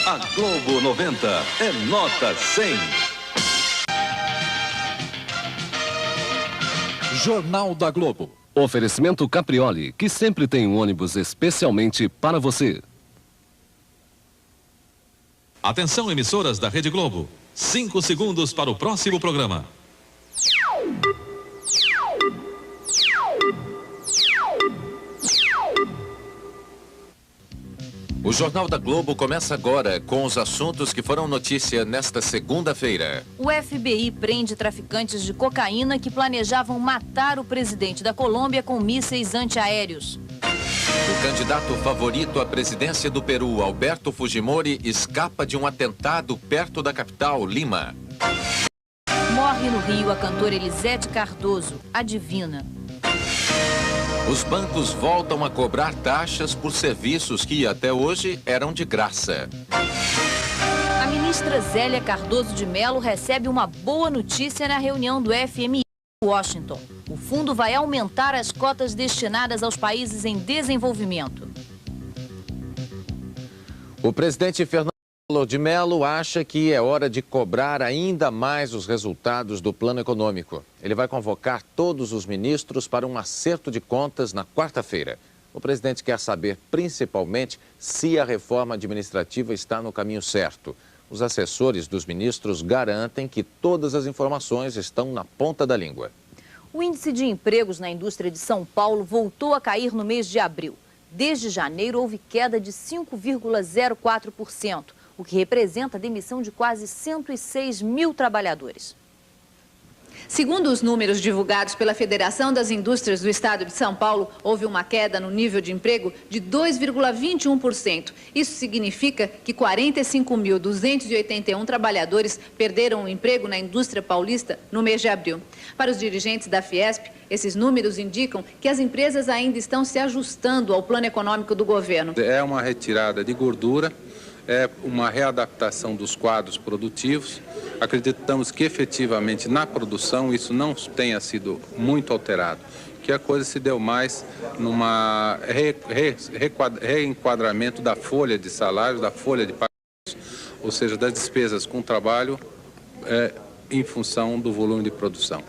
A Globo 90 é nota 100. Jornal da Globo. Oferecimento Caprioli, que sempre tem um ônibus especialmente para você. Atenção, emissoras da Rede Globo. 5 segundos para o próximo programa. O Jornal da Globo começa agora com os assuntos que foram notícia nesta segunda-feira. O FBI prende traficantes de cocaína que planejavam matar o presidente da Colômbia com mísseis antiaéreos. O candidato favorito à presidência do Peru, Alberto Fujimori, escapa de um atentado perto da capital, Lima. Morre no Rio a cantora Elisete Cardoso, a Divina. Os bancos voltam a cobrar taxas por serviços que até hoje eram de graça. A ministra Zélia Cardoso de Mello recebe uma boa notícia na reunião do FMI em Washington. O fundo vai aumentar as cotas destinadas aos países em desenvolvimento. O presidente Fernando Collor de Mello acha que é hora de cobrar ainda mais os resultados do plano econômico. Ele vai convocar todos os ministros para um acerto de contas na quarta-feira. O presidente quer saber, principalmente, se a reforma administrativa está no caminho certo. Os assessores dos ministros garantem que todas as informações estão na ponta da língua. O índice de empregos na indústria de São Paulo voltou a cair no mês de abril. Desde janeiro, houve queda de 5,04%, o que representa a demissão de quase 106 mil trabalhadores. Segundo os números divulgados pela Federação das Indústrias do Estado de São Paulo, houve uma queda no nível de emprego de 2,21%. Isso significa que 45.281 trabalhadores perderam o emprego na indústria paulista no mês de abril. Para os dirigentes da Fiesp, esses números indicam que as empresas ainda estão se ajustando ao plano econômico do governo. É uma retirada de gordura, é uma readaptação dos quadros produtivos. Acreditamos que efetivamente na produção isso não tenha sido muito alterado, que a coisa se deu mais numa reenquadramento da folha de salários, da folha de pagamentos, ou seja, das despesas com trabalho em função do volume de produção.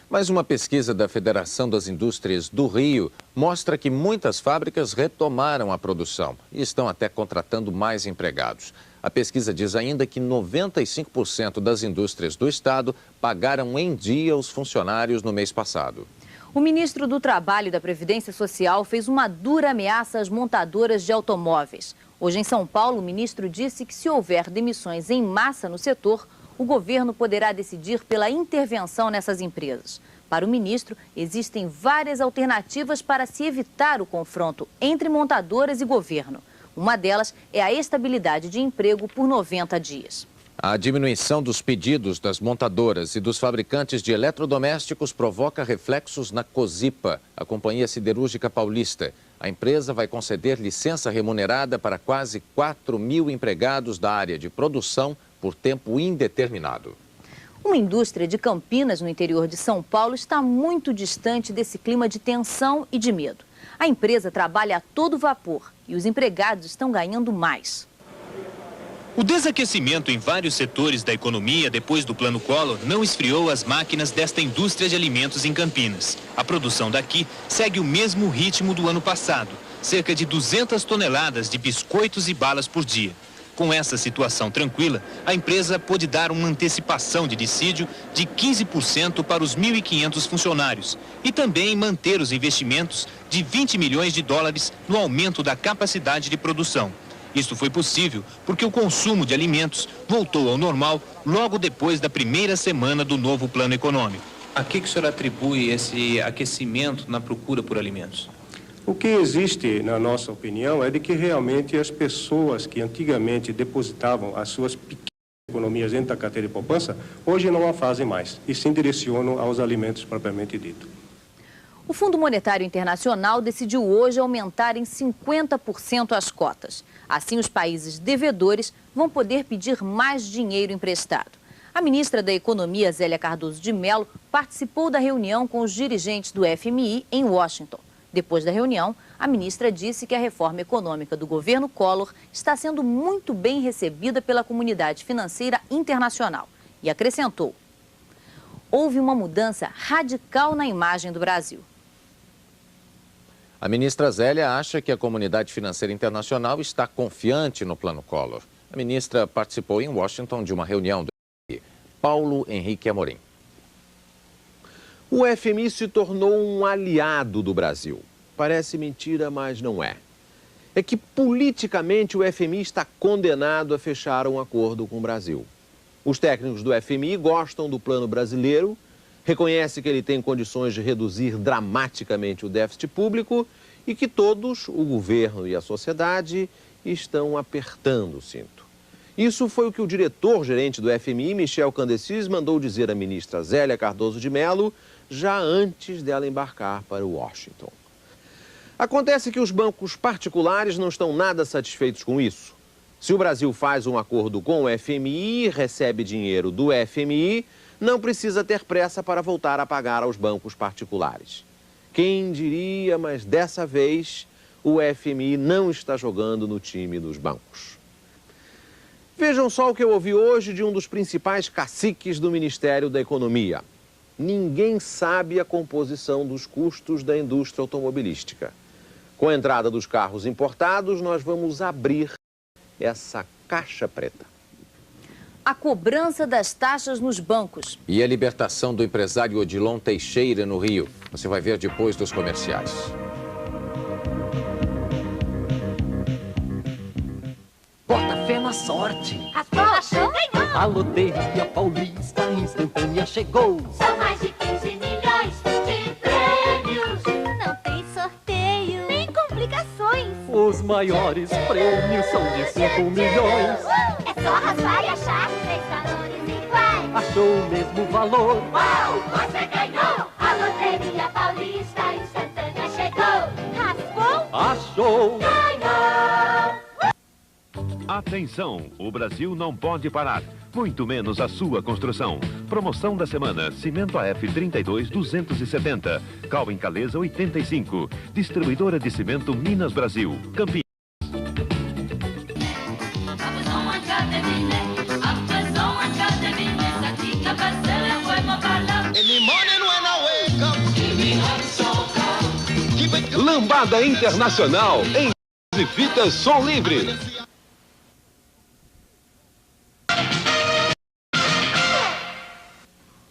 Mas uma pesquisa da Federação das Indústrias do Rio mostra que muitas fábricas retomaram a produção e estão até contratando mais empregados. A pesquisa diz ainda que 95% das indústrias do estado pagaram em dia os funcionários no mês passado. O ministro do Trabalho e da Previdência Social fez uma dura ameaça às montadoras de automóveis. Hoje em São Paulo, o ministro disse que se houver demissões em massa no setor, o governo poderá decidir pela intervenção nessas empresas. Para o ministro, existem várias alternativas para se evitar o confronto entre montadoras e governo. Uma delas é a estabilidade de emprego por 90 dias. A diminuição dos pedidos das montadoras e dos fabricantes de eletrodomésticos provoca reflexos na Cosipa, a Companhia Siderúrgica Paulista. A empresa vai conceder licença remunerada para quase 4 mil empregados da área de produção por tempo indeterminado. Uma indústria de Campinas, no interior de São Paulo, está muito distante desse clima de tensão e de medo. A empresa trabalha a todo vapor e os empregados estão ganhando mais. O desaquecimento em vários setores da economia depois do Plano Collor não esfriou as máquinas desta indústria de alimentos em Campinas. A produção daqui segue o mesmo ritmo do ano passado, cerca de 200 toneladas de biscoitos e balas por dia. Com essa situação tranquila, a empresa pôde dar uma antecipação de dissídio de 15% para os 1.500 funcionários e também manter os investimentos de 20 milhões de dólares no aumento da capacidade de produção. Isso foi possível porque o consumo de alimentos voltou ao normal logo depois da primeira semana do novo plano econômico. A que o senhor atribui esse aquecimento na procura por alimentos? O que existe, na nossa opinião, é de que realmente as pessoas que antigamente depositavam as suas pequenas economias dentro da carteira de poupança, hoje não a fazem mais e se direcionam aos alimentos propriamente dito. O Fundo Monetário Internacional decidiu hoje aumentar em 50% as cotas. Assim, os países devedores vão poder pedir mais dinheiro emprestado. A ministra da Economia, Zélia Cardoso de Mello, participou da reunião com os dirigentes do FMI em Washington. Depois da reunião, A ministra disse que a reforma econômica do governo Collor está sendo muito bem recebida pela comunidade financeira internacional e acrescentou: houve uma mudança radical na imagem do Brasil. A ministra Zélia acha que a comunidade financeira internacional está confiante no Plano Collor. A ministra participou em Washington de uma reunião do FMI. Paulo Henrique Amorim. O FMI se tornou um aliado do Brasil. Parece mentira, mas não é. É que politicamente o FMI está condenado a fechar um acordo com o Brasil. Os técnicos do FMI gostam do plano brasileiro, reconhecem que ele tem condições de reduzir dramaticamente o déficit público e que todos, o governo e a sociedade, estão apertando o cinto. Isso foi o que o diretor-gerente do FMI, Michel Candecis, mandou dizer à ministra Zélia Cardoso de Mello já antes dela embarcar para Washington. Acontece que os bancos particulares não estão nada satisfeitos com isso. Se o Brasil faz um acordo com o FMI e recebe dinheiro do FMI, não precisa ter pressa para voltar a pagar aos bancos particulares. Quem diria, mas dessa vez o FMI não está jogando no time dos bancos. Vejam só o que eu ouvi hoje de um dos principais caciques do Ministério da Economia. Ninguém sabe a composição dos custos da indústria automobilística. Com a entrada dos carros importados, nós vamos abrir essa caixa preta. A cobrança das taxas nos bancos. E a libertação do empresário Odilon Teixeira no Rio. Você vai ver depois dos comerciais. Bota fé na sorte. Achou, ganhou. A Loteria Paulista instantânea chegou. São mais de 15 milhões de prêmios. Não tem sorteio, nem complicações. Os maiores prêmios são de 5 milhões. É só raspar e achar 3 valores iguais. Achou o mesmo valor. Uau, você ganhou. A Loteria Paulista instantânea chegou. Raspou? Achou. Ganhou. Atenção, o Brasil não pode parar, muito menos a sua construção. Promoção da semana, Cimento AF 32 270, Cal em Caleza 85, Distribuidora de Cimento Minas Brasil, Campinas. Lambada Internacional em e fitas som livre.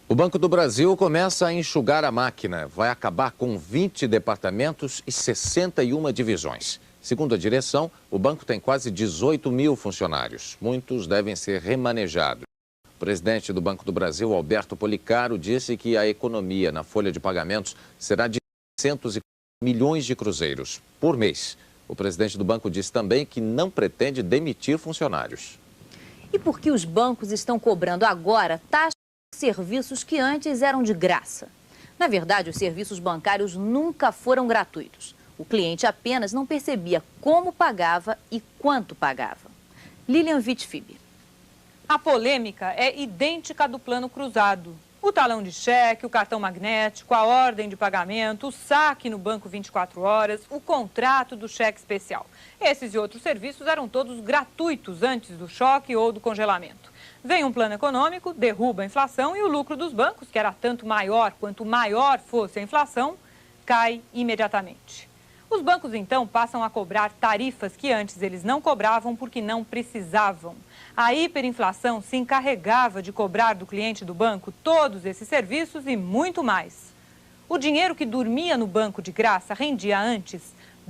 O Banco do Brasil começa a enxugar a máquina. Vai acabar com 20 departamentos e 61 divisões. Segundo a direção, o banco tem quase 18 mil funcionários. Muitos devem ser remanejados. O presidente do Banco do Brasil, Alberto Policaro, disse que a economia na folha de pagamentos será de 640 milhões de cruzeiros por mês. O presidente do banco disse também que não pretende demitir funcionários. E por que os bancos estão cobrando agora taxas de serviços que antes eram de graça? Na verdade, os serviços bancários nunca foram gratuitos. O cliente apenas não percebia como pagava e quanto pagava. Lilian Vitfib. A polêmica é idêntica à do plano cruzado. O talão de cheque, o cartão magnético, a ordem de pagamento, o saque no banco 24 horas, o contrato do cheque especial. Esses e outros serviços eram todos gratuitos antes do choque ou do congelamento. Vem um plano econômico, derruba a inflação e o lucro dos bancos, que era tanto maior quanto maior fosse a inflação, cai imediatamente. Os bancos, então, passam a cobrar tarifas que antes eles não cobravam porque não precisavam. A hiperinflação se encarregava de cobrar do cliente do banco todos esses serviços e muito mais. O dinheiro que dormia no banco de graça rendia antes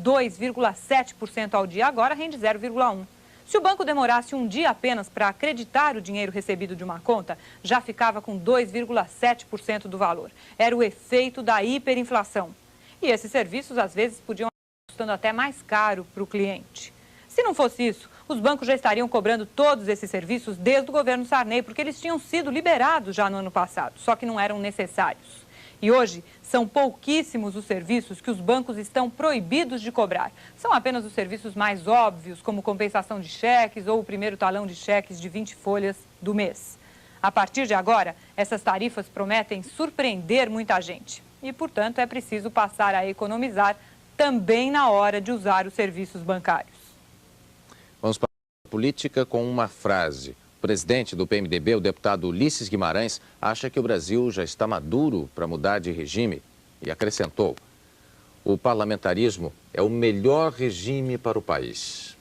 2,7% ao dia, agora rende 0,1%. Se o banco demorasse um dia apenas para acreditar o dinheiro recebido de uma conta, já ficava com 2,7% do valor. Era o efeito da hiperinflação. E esses serviços, às vezes, podiam estar custando até mais caro para o cliente. Se não fosse isso, os bancos já estariam cobrando todos esses serviços desde o governo Sarney, porque eles tinham sido liberados já no ano passado, só que não eram necessários. E hoje, são pouquíssimos os serviços que os bancos estão proibidos de cobrar. São apenas os serviços mais óbvios, como compensação de cheques ou o primeiro talão de cheques de 20 folhas do mês. A partir de agora, essas tarifas prometem surpreender muita gente. E, portanto, é preciso passar a economizar também na hora de usar os serviços bancários. Vamos para a política com uma frase. O presidente do PMDB, o deputado Ulisses Guimarães, acha que o Brasil já está maduro para mudar de regime e acrescentou: o parlamentarismo é o melhor regime para o país.